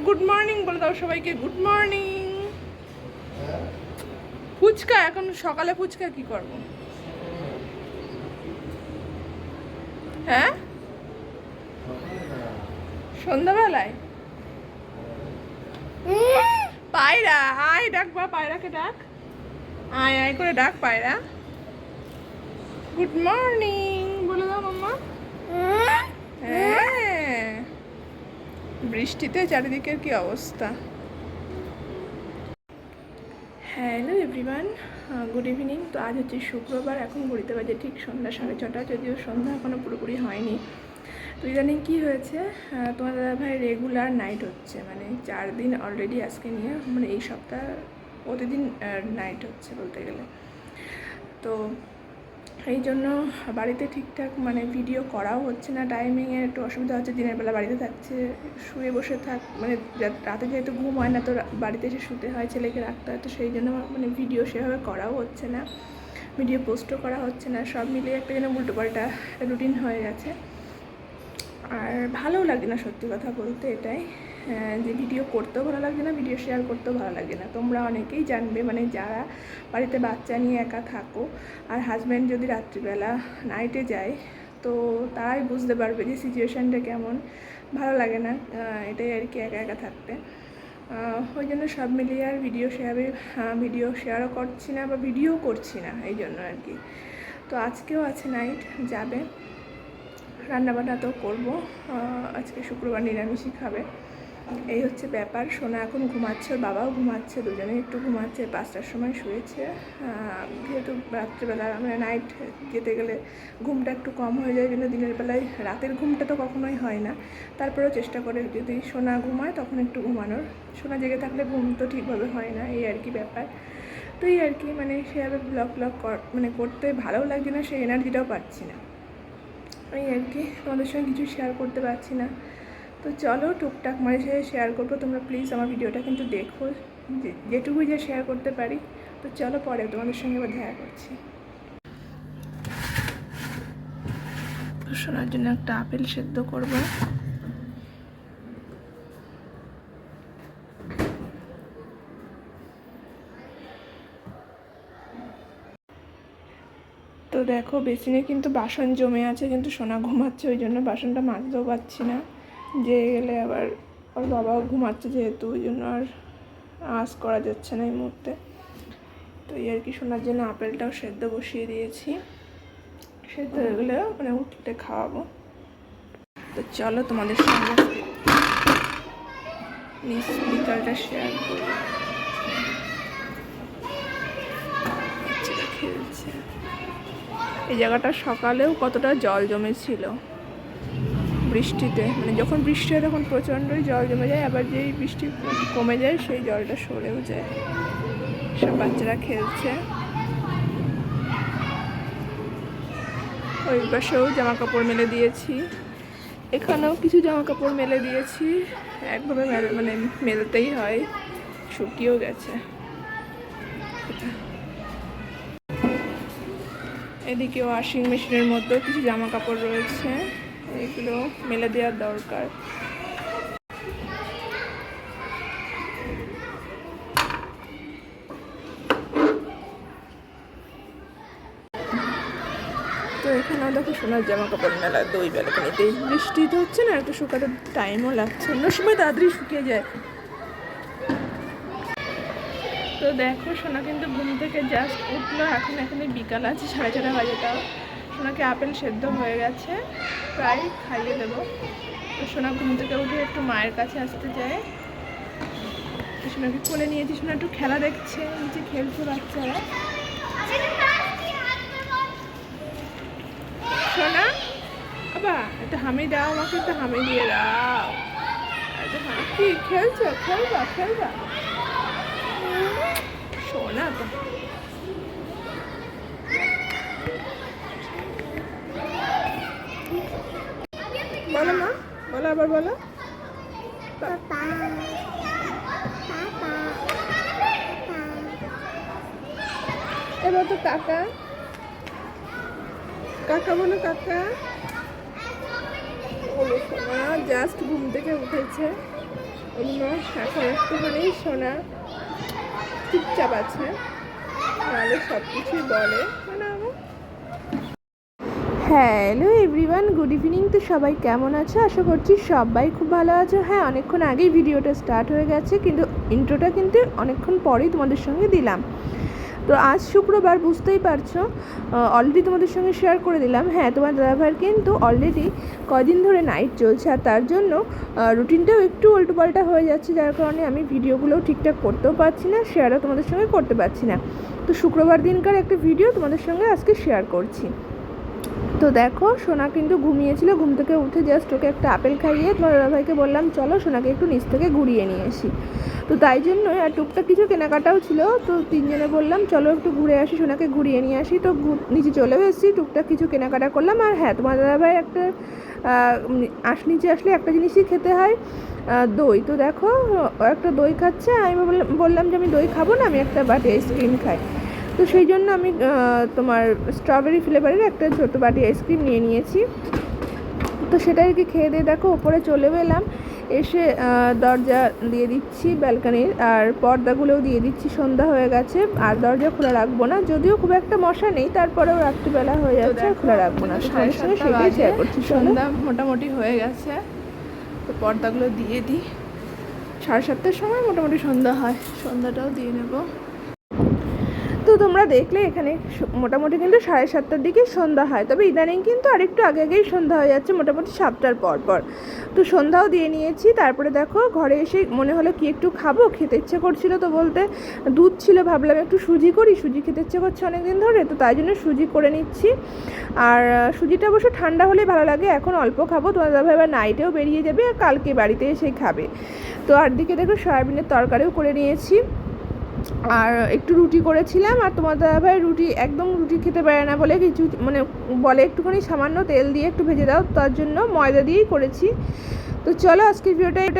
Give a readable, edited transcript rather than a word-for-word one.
Good morning বলে দাও সবাইকে, গুড মর্নিং। ফুচকা এখন সকালে ফুচকা কি করব? হ্যাঁ, সন্ধ্যাবেলায় পায়রা আয় ডাক, বা পায়রাকে ডাক, আয় আয় করে ডাক পায়রা। গুড মর্নিং বলে দাও মাম্মা। হ্যাঁ, বৃষ্টিতে চারিদিকের কি অবস্থা। Hello everyone, good evening. তো আজ হচ্ছে শুক্রবার, এখন ঘড়িতে বাজে ঠিক সন্ধ্যা 6:30, যদিও সন্ধ্যা এখনও পুরোপুরি হয়নি। তো ইদানিং কী হয়েছে, তোমার দাদাভাই রেগুলার নাইট হচ্ছে, মানে 4 দিন অলরেডি আজকে নিয়ে, মানে এই সপ্তাহ প্রতিদিন নাইট হচ্ছে বলতে গেলে। তো এই জন্য বাড়িতে ঠিকঠাক মানে ভিডিও করাও হচ্ছে না, টাইমিংয়ের একটু অসুবিধা হচ্ছে। দিনের বেলা বাড়িতে থাকছে, শুয়ে বসে মানে রাতে যেহেতু ঘুম হয় না, তো বাড়িতে এসে শুতে হয়, ছেলেকে রাখতে হয়, তো সেই জন্য মানে ভিডিও সেভাবে করাও হচ্ছে না, ভিডিও পোস্টও করা হচ্ছে না। সব মিলিয়ে একটা যেন উল্টোপাল্টা রুটিন হয়ে গেছে, আর ভালোও লাগে না সত্যি কথা বলতে এটাই, যে ভিডিও করতেও ভালো লাগে না, ভিডিও শেয়ার করতেও ভালো লাগে না। তোমরা অনেকেই জানবে, মানে যারা বাড়িতে বাচ্চা নিয়ে একা থাকো আর হাজব্যান্ড যদি রাত্রিবেলা নাইটে যায়, তো তারাই বুঝতে পারবে যে সিচুয়েশানটা কেমন। ভালো লাগে না এটাই আর কি, একা একা থাকতে। ওই জন্য সব মিলিয়ে আর ভিডিও শেয়ারও করছি না বা ভিডিও করছি না, এই জন্য আর কি। তো আজকেও আছে নাইট, যাবে, রান্নাবান্না তো করবো। আজকে শুক্রবার, নিরামিষই খাবে, এই হচ্ছে ব্যাপার। সোনা এখন ঘুমাচ্ছে, ওর বাবাও ঘুমাচ্ছে, দুজনেই একটু ঘুমাচ্ছে। 5টার সময় শুয়েছে, যেহেতু রাত্রিবেলা মানে নাইট যেতে গেলে ঘুমটা একটু কম হয়ে যায়, জন্য দিনের বেলায় রাতের ঘুমটা তো কখনোই হয় না, তারপরেও চেষ্টা করে যদি সোনা ঘুমায় তখন একটু ঘুমানোর। সোনা জেগে থাকলে ঘুম তো ঠিকভাবে হয় না, এই আর কি ব্যাপার। তো এই আর কি, মানে সেভাবে ব্লগ মানে করতে ভালোও লাগছে না, সেই এনার্জিটাও পাচ্ছি না, এই আর কি। তোমাদের সঙ্গে কিছু শেয়ার করতে পারছি না, তো চলো টুকটাক মাঝে সাথে শেয়ার করবো। তোমরা প্লিজ আমার ভিডিওটা কিন্তু দেখো, যেটুকুই যে শেয়ার করতে পারি। তো চলো পরে তোমাদের সঙ্গে আবার দেখা করছি। শোনার জন্য একটা আপেল সেদ্ধ করবো। তো দেখো বেসিনে কিন্তু বাসন জমে আছে, কিন্তু সোনা ঘুমাচ্ছে, ওই জন্য বাসনটা মাজতেও পারছি না, যে গেলে আবার ওর বাবাও ঘুমাচ্ছে যেহেতু, ওই জন্য আর আঁচ করা যাচ্ছে না এই মুহূর্তে। তো এই আর কি, সোনার জন্য আপেলটাও সেদ্ধ বসিয়ে দিয়েছি, সেদ্ধ হয়ে গেলে মানে উঠতে খাওয়াবো। তো চলো তোমাদের সঙ্গে বিকালটা শেয়ার করবো। বাচ্চারা খেলছে, এই জায়গাটা সকালেও কতটা জল জমেছিল বৃষ্টিতে, মানে যখন বৃষ্টি হয় তখন প্রচণ্ডই জল জমে যায়, আবার যেই বৃষ্টি কমে যায় সেই জলটা সরেও যায়। সব বাচ্চারা খেলছে, ওই পাশেও জামা কাপড় মেলে দিয়েছি, এখানেও কিছু জামা কাপড় মেলে দিয়েছি, একভাবে মানে মেলতেই হয়, শুকিয়েও গেছে। এদিকে ওয়াশিং মেশিনের মধ্যেও কিছু জামা কাপড় রয়েছে, এগুলো মেলে দেওয়ার দরকার। তো এখানেও দেখো সোনার জামা কাপড় মেলা, দুই ব্যালকনিতে। বৃষ্টি তো হচ্ছে না, একটু শুকাতে টাইমও লাগছে, অন্য সময় তাড়াতাড়ি শুকিয়ে যায়। তো দেখো সোনা কিন্তু ঘুম থেকে জাস্ট উঠলো, এখন এখানে বিকাল আছে, 4:30 বাজে। তাও সোনাকে আপেল সেদ্ধ হয়ে গেছে, প্রায় খাইয়ে দেবো। তো সোনা ঘুম থেকে উঠে একটু মায়ের কাছে আসতে যায়, সোনাকে কোলে নিয়েছি, সোনা একটু খেলা দেখছে, নিচে খেলছে বাচ্চারা। সোনা বাবা একটু হামি দাও, আমাকে একটু হামি দিয়ে দাও। কি খেলছো, খেলবা সোনা তো। বলো মা, বলো আবার বলো। এবার তো কাকা বলো, কাকা বলো। সোনা জাস্ট ঘুম থেকে উঠেছে, ওর মা এখন একটুখানি সোনা চুপচাপ আছে, নাহলে সব কিছুই বলে মানে আমার। Hello everyone, good evening. তো সবাই কেমন আছো? আশা করছি সবাই খুব ভালো আছো। হ্যাঁ, অনেকক্ষণ আগেই ভিডিওটা স্টার্ট হয়ে গেছে, কিন্তু ইন্ট্রোটা কিন্তু অনেকক্ষণ পরেই তোমাদের সঙ্গে দিলাম। তো আজ শুক্রবার, বুঝতেই পারছো, অলরেডি তোমাদের সঙ্গে শেয়ার করে দিলাম। হ্যাঁ, তোমার দাদাভাইয়ের কিন্তু অলরেডি কদিন ধরে নাইট চলছে, আর তার জন্য রুটিনটাও একটু উল্টোপাল্টা হয়ে যাচ্ছে, যার কারণে আমি ভিডিওগুলোও ঠিকঠাক করতেও পারছি না, শেয়ারও তোমাদের সঙ্গে করতে পারছি না। তো শুক্রবার দিনকার একটা ভিডিও তোমাদের সঙ্গে আজকে শেয়ার করছি। তো দেখো, সোনা কিন্তু ঘুমিয়েছিল, ঘুম থেকে উঠে জাস্ট ওকে একটা আপেল খাইয়ে তোমার দাদাভাইকে বললাম চলো সোনাকে একটু নিচ থেকে ঘুরিয়ে নিয়ে আসি। তো তাই জন্য আর টুকটাক কিছু কেনাকাটাও ছিল, তো তিনজনে বললাম চলো একটু ঘুরে আসি, সোনাকে ঘুরিয়ে নিয়ে আসি। তো নিচে চলেও এসেছি, টুকটাক কিছু কেনাকাটা করলাম। আর হ্যাঁ, তোমার দাদাভাই একটা নিচে আসলে একটা জিনিসই খেতে হয়, দই। তো দেখো, ও একটা দই খাচ্ছে, আমি বললাম যে আমি দই খাবো না, আমি একটা বাটি আইসক্রিম খাই। তো সেই জন্য আমি তোমার স্ট্রবেরি ফ্লেভারের একটা ছোটো বাটি আইসক্রিম নিয়ে নিয়েছি। তো সেটা আর কি খেয়ে দিয়ে দেখো ওপরে চলেও এলাম, এসে দরজা দিয়ে দিচ্ছি ব্যালকানির, আর পর্দাগুলোও দিয়ে দিচ্ছি। সন্ধ্যা হয়ে গেছে, আর দরজা খোলা রাখবো না, যদিও খুব একটা মশা নেই, তারপরেও রাত্রিবেলা হয়ে যাচ্ছে, আর খোলা রাখবো না। তো সঙ্গে সঙ্গে সেটাই শেয়ার করছি। সন্ধ্যা মোটামুটি হয়ে গেছে, তো পর্দাগুলো দিয়ে দিই। 7:30টার সময় মোটামুটি সন্ধ্যা হয়, সন্ধ্যাটাও দিয়ে নেবো। তো তোমরা দেখলে এখানে মোটামুটি কিন্তু 7:30টার দিকে সন্ধ্যা হয়, তবে ইদানিং কিন্তু আরেকটু আগে আগেই সন্ধ্যা হয়ে যাচ্ছে, মোটামুটি 7টার পর পর। তো সন্ধ্যাও দিয়ে নিয়েছি। তারপরে দেখো ঘরে এসে মনে হলো কি একটু খাবো, খেতে ইচ্ছে করছিল, তো বলতে দুধ ছিল, ভাবলাম একটু সুজি করি, সুজি খেতে ইচ্ছে করছে অনেক দিন ধরে, তো তাই জন্য সুজি করে নিচ্ছি। আর সুজিটা অবশ্য ঠান্ডা হলেই ভালো লাগে, এখন অল্প খাবো, তোমার দাদাভাই এবার নাইটেও বেরিয়ে যাবে, আর কালকে বাড়িতে এসে খাবে। তো আর দিকে দেখো সয়াবিনের তরকারিও করে নিয়েছি, আর একটু রুটি করেছিলাম। আর তোমার দাদাভাই একদম রুটি খেতে পারে না বলে কিছু মানে বলে একটুখানি সামান্য তেল দিয়ে একটু ভেজে দাও, তার জন্য ময়দা দিয়েই করেছি। তো চলো আজকের ভিডিওটা